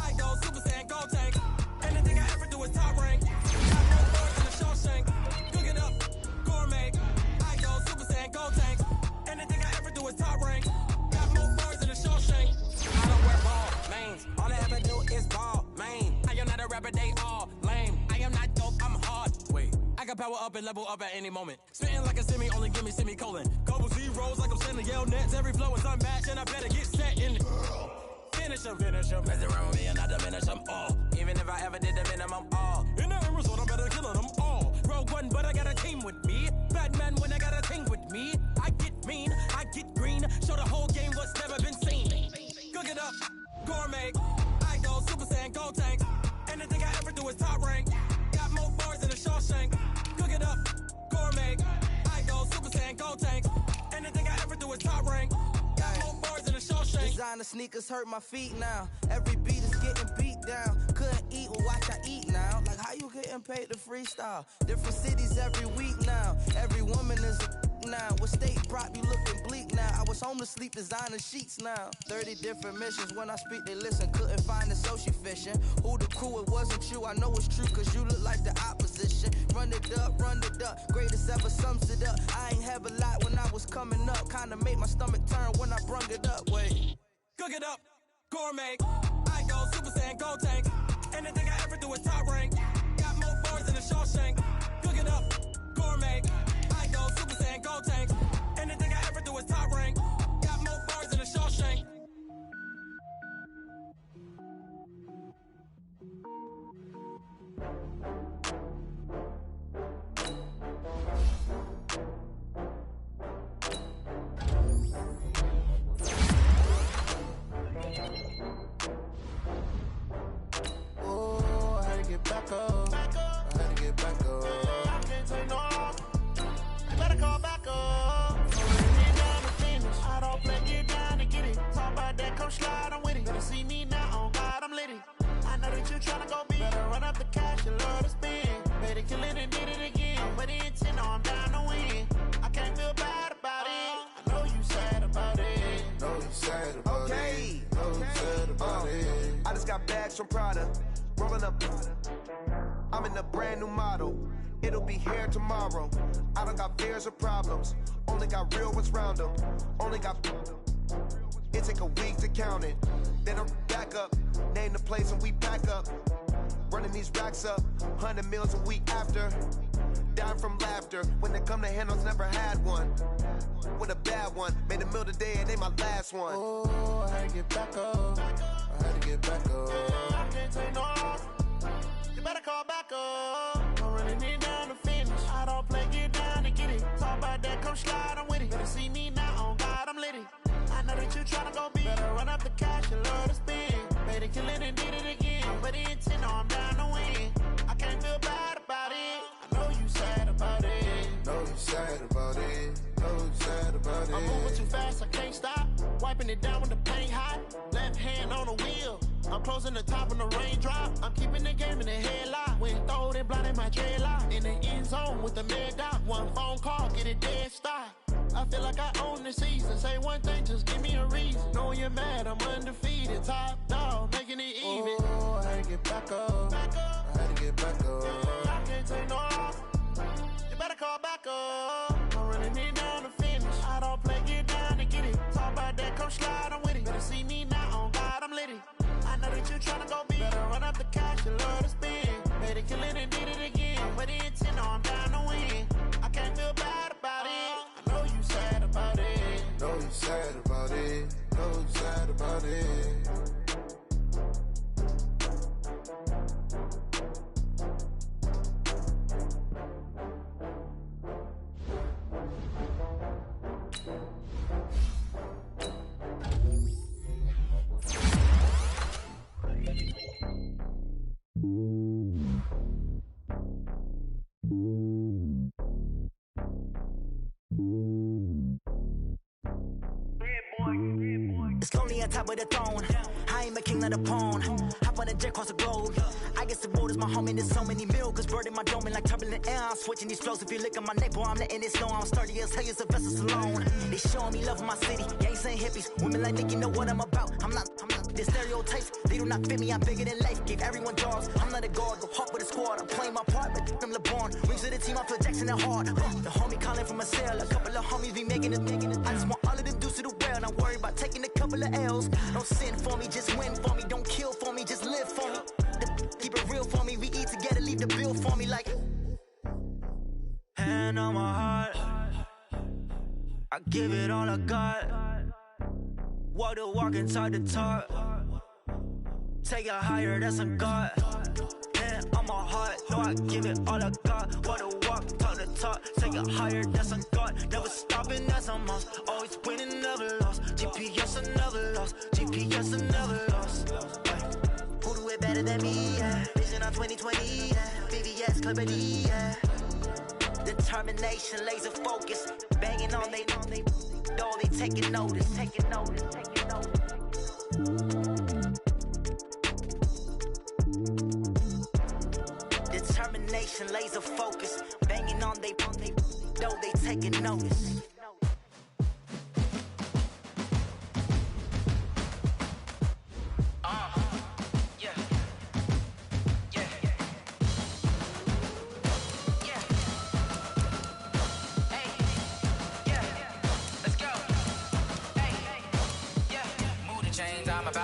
[SPEAKER 5] I go Super Saiyan, go tank. Anything I ever do is top rank. Got no boards in the Shawshank. Cook it up, gourmet. I go Super Saiyan, go tank. Anything I ever do is top rank. Got more boards in the Shawshank. I don't wear ball mains. All I ever do is ball main. I am not a rapper, they all lame. I am not dope, I'm hard. Wait, I can power up and level up at any moment. Spitting like a semi, only give me semicolon. Couple zeros like I'm sending yell nets. Every flow is unmatched and I better get set in. Finish them. Mess around with me and I diminish them all. Even if I ever did the minimum all. In the end result, I better kill them all. Rogue One, but I got a team with me. Batman when I got a team with me. I get mean, I get green. Show the whole game what's never been seen. Cook it up, gourmet. I go Super Saiyan, go tank. Anything I ever do is top rank. Got more bars than a Shawshank. Cook it up, gourmet. I go Super Saiyan, go tank. Anything I ever do is top rank. Got more bars than a Shawshank.
[SPEAKER 6] Designer sneakers hurt my feet now. Every beat is getting beat down. Couldn't eat, well watch I eat now. Like how you getting paid to freestyle? Different cities every week now. Every woman is a now. What state prop you looking bleak now? I was home to sleep, designer sheets now. 30 different missions. When I speak they listen. Couldn't find it, so she fishing. Who the crew? It wasn't you. I know it's true cause you look like the opposition. Run it up, greatest ever sums it up. I ain't have a lot when I was coming up. Kinda made my stomach turn when I brung it up. Wait.
[SPEAKER 5] Cook it up, gourmet. I go Super Saiyan, go tank. Anything I ever do is top rank. Got more bars than a Shawshank. Cook it up, gourmet. I go Super Saiyan, go tank. Anything I ever do is top rank. Got more bars than a Shawshank.
[SPEAKER 7] Back up. I had to get back up. I can't take no loss. You better call back up. Get down to finish. I don't play, get down to get it. Talk about that, come slide, I'm with it. Better see me now, on God, I'm lit it. I know that you tryna go big. Better run up the cash, you love to spend. Better kill it and did it again. I'm with the intent, no, I'm down to win. I can't feel bad about it. I know you sad about it.
[SPEAKER 8] Know you sad about it. Know you sad about it. I just got bags from Prada. Rolling up, I'm in a brand new model. It'll be here tomorrow. I don't got fears or problems. Only got real ones round them. Only got. It take a week to count it. Then I'm back up. Name the place and we pack up. Running these racks up. 100 meals a week after. Dying from laughter. When they come to handles, never had one. With a bad one. Made a meal today and they my last one.
[SPEAKER 7] Oh, I had to get back up. I had to get back up. I can't take no loss. You better call back up. I'm running it down to finish. I don't play, get down and get it. Talk about that, come slide, I'm with it. Better see me now, on God, I'm litty. I know that you tryna go big. Better run up the cash, you love to spend. Made it, kill it, and did it again. But the intent, no, I'm down to win. I can't feel bad about it. I know you sad about it.
[SPEAKER 8] Know you sad about it. Know you sad about it.
[SPEAKER 7] I'm moving too fast, I can't stop. Wiping it down when the paint hot. Left hand on the wheel. I'm closing the top when the raindrop. I'm keeping the game in the headlock. When throwed and blinded my dreadlock. In the end zone with the mad dot. One phone call, get it dead stop. I feel like I own the season. Say one thing, just give me a reason. Knowing you're mad, I'm undefeated. Top dog, making it even.
[SPEAKER 8] Oh, I had to get back up. I had to get back up.
[SPEAKER 7] I can't take no loss. You better call back up. I'm running it down to finish. I don't play, get down and get it. Talk about that, come slide, I'm with it. Better see me now, on God, I'm litty. I know that you tryna go big. Better run up the cash, you love to spend. Made it, kill it, and did it again. But the intent, no, I'm down to win. I can't feel bad about it. I know you sad about it.
[SPEAKER 8] Know you sad about it. Know you sad about it.
[SPEAKER 9] It's lonely on top of the throne. I ain't a king of the pawn. Hop on a jet across the globe. I guess the road is my home and there's so many milk. Bird in my dome and like turbulent air. I'm switching these flows. If you look at my neck, boy, I'm letting it slow. I'm sturdy as hell as a vessel alone. They showing me love in my city. Gangsta and hippies. Women like Nick, you know what I'm about. I'm not the stereotypes. They do not fit me. I'm bigger than life. Give everyone jobs. I'm not a guard. Go hard with a squad. I'm playing my part, but I'm LeBron. Rings of the team. I feel Jackson and hard. The homie calling from a cell. A couple of homies be making it. I just want all of them dudes to do well. Not worry about taking a couple of L's. Don't sin for me, just win for me. Don't kill for me, just live for me. Keep it real for me. We eat together, leave the bill for me like. Hand on my heart, I give it all I got. Walk the walk and talk the talk. Take it higher, that's a God. Hand on my heart, no, I give it all I got. Walk the walk, talk the talk. Take it higher, that's a God. Never stopping, that's a must. Always winning, never lost. GPS, I never lost. GPS, I never lost. Who do it better than me? Yeah. Vision on 2020. Yeah. VVS, Clarity. Yeah. Determination, laser focus. Banging on they door, they taking notice. Taking notice, taking notice. Determination, laser focus. Banging on they door, they taking notice.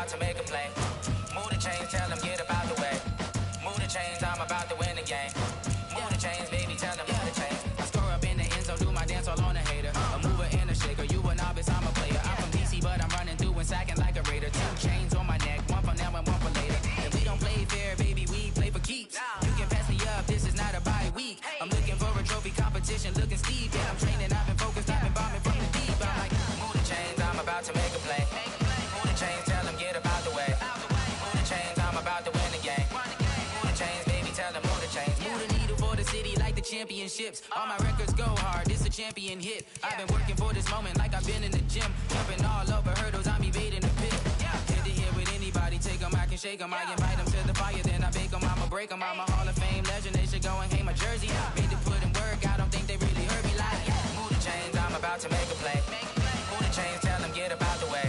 [SPEAKER 10] To make a play. Move the chains, tell them get about the way. Move the chains, I'm about to win the game. Move the chains, baby, tell them move the chains. I score up in the end zone, do my dance all on a hater. A mover and a shaker, you a novice, I'm a player. I'm from DC, but I'm running through and sacking like a raider. 2 chains on my neck, one for now and one for later. And we don't play fair, baby, we play for keeps. You can pass me up, this is not a bye week. I'm looking for a trophy competition, looking steep. Yeah, I'm training, I've been focused, I've been bombing from the deep. I'm like, move the chains, I'm about to make a play. Move the chains, tell them get about the way. Move the chains, I'm about to win the game. Move the chains, baby, tell them move the chains. Move the needle for the city like the championships. All my records go hard, this a champion hit. I've been working for this moment like I've been in the gym. Jumping all over hurdles, I'm evading the pit. Hit to hit with anybody, take them, I can shake them. I invite them to the fire, then I bake them, I'ma break them. I'm a Hall of Fame legend, they should go and hang my jersey. Made to put in work, I don't think they really heard me like. Move the chains, I'm about to make a play. Move the chains, tell them get about the way.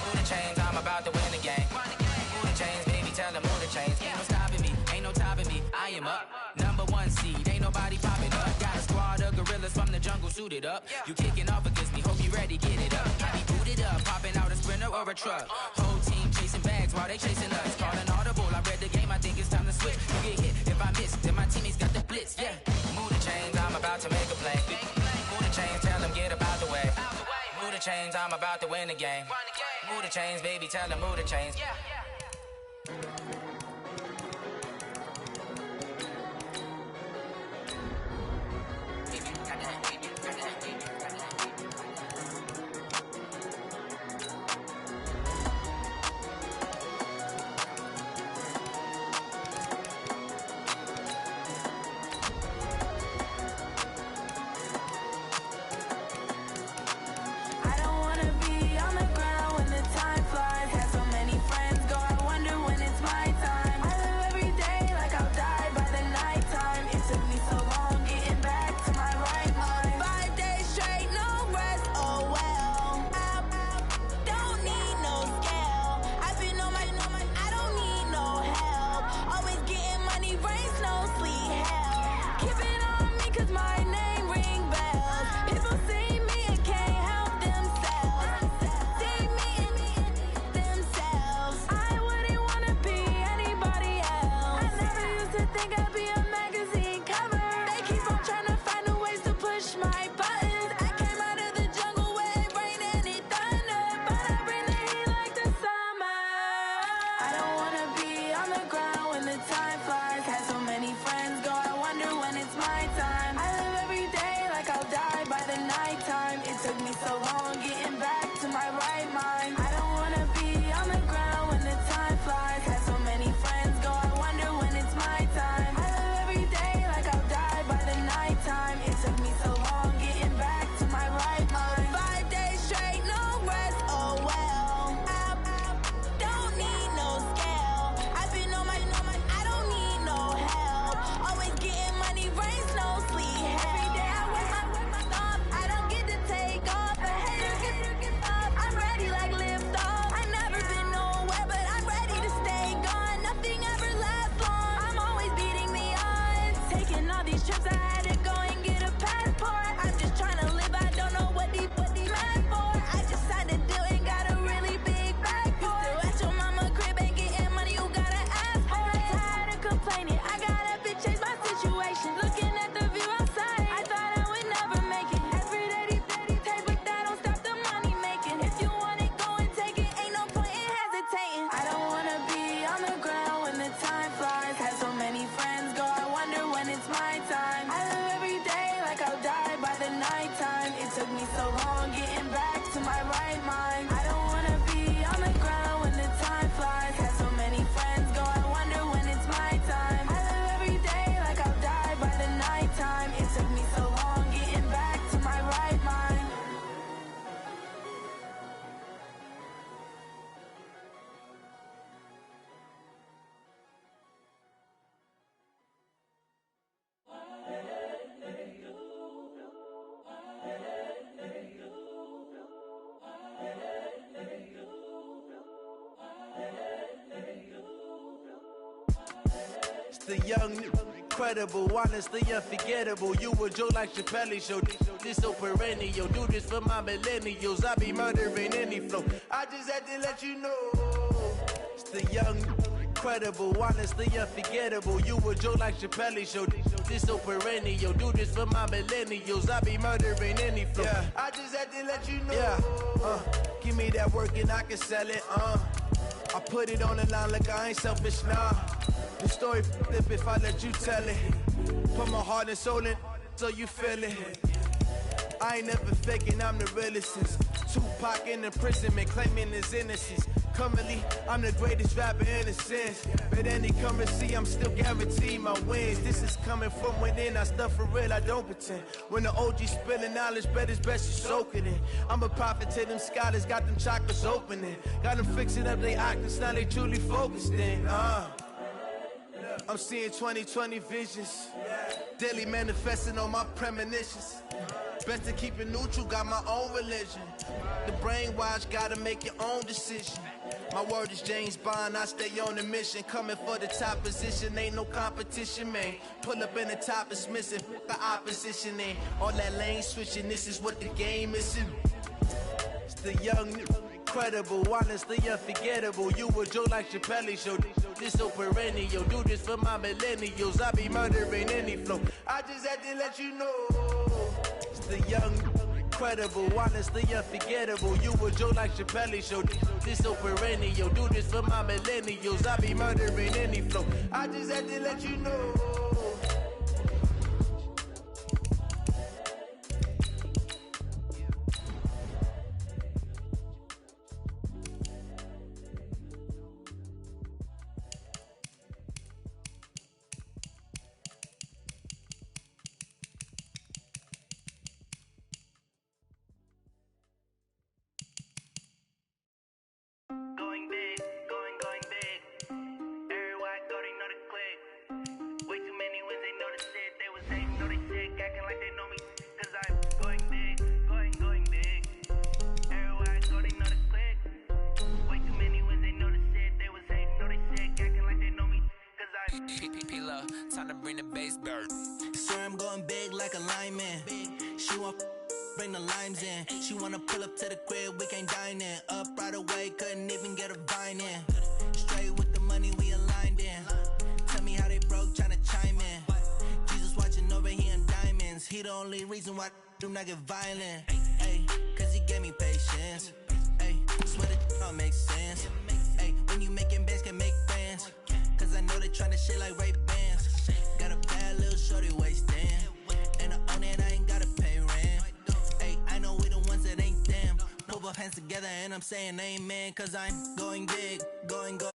[SPEAKER 10] Move the chains, I'm about to win the game. Move the chains, baby, tell them move the chains. Ain't no stopping me, ain't no topping me. I am up, #1 seed, ain't nobody popping up. Got a squad of gorillas from the jungle suited up. You kicking off against me, hope you ready, get it up. I be booted up, popping out a Sprinter or a truck. Whole team chasing bags while they chasing us. Calling audible, I read the game, I think it's time to switch. You get hit if I miss, then my teammates got the blitz. Yeah, move the chains, I'm about to make a play. Move the chains, tell them get about the way. Move the chains, I'm about to win the game. Move the chains, baby, tell them move the chains.
[SPEAKER 6] my time. I live every day like I'll die by the nighttime. It took me so long getting back to my right mind. I don't wanna be on the ground when the time flies. Got so many friends go, I wonder when it's my time. I live every day like I'll die by the nighttime. It took me so long getting back to my right mind.
[SPEAKER 11] It's the young, incredible, honestly unforgettable. You a joke like Chappelle Show. This so perennial. Do this for my millennials. I be murdering any flow. I just had to let you know. It's the young, incredible, honestly unforgettable. You a joke like Chappelle Show. This so perennial. Do this for my millennials. I be murdering any flow. Yeah. I just had to let you know. Yeah. Give me that work and I can sell it. I put it on the line like I ain't selfish, nah. The story flip if I let you tell it. Put my heart and soul in so you feel it. I ain't never faking, I'm the realest since Tupac in imprisonment, claiming his innocence. Currently, I'm the greatest rapper in a sense. But any currency, I'm still guaranteed my wins. This is coming from within, I stuff for real, I don't pretend. When the OG spilling knowledge, bet it's best you soak it in. I'm a prophet to them scholars, got them chakras opening. Got them fixing up their octaves, now they truly focused in. I'm seeing 2020 visions, daily manifesting on my premonitions. Best to keep it neutral, got my own religion. The brainwash, gotta make your own decision. My word is James Bond, I stay on a mission. Coming for the top position, ain't no competition, man. Pull up in the top, it's missing, the opposition ain't. All that lane switching, this is what the game is. It's the young, incredible, honestly unforgettable. You a joke like Chappelle Show. This so perennial. Do this for my millennials. I be murdering any flow. I just had to let you know. It's the young, incredible, honestly unforgettable. You a joke like Chappelle Show. This so perennial. Do this for my millennials. I be murdering any flow. I just had to let you know.
[SPEAKER 5] Time to bring the bass back.
[SPEAKER 6] Swear I'm going big like a lineman. She want bring the limes in. She wanna pull up to the crib, we can't dine in. Up right away, couldn't even get a vine in. Straight with the money, we aligned in. Tell me how they broke, tryna chime in. Jesus watching over here in diamonds. He the only reason why I do not get violent. Ay, cause he gave me patience. Ay, swear that don't make sense. Ay, when you making bands, can make friends. Cause I know they tryna shit like Ray Bans. Got a bad little shorty wasting. And I own it, I ain't gotta pay rent. Ay, I know we the ones that ain't them. Put both hands together and I'm saying amen. Cause I'm going big, going quick.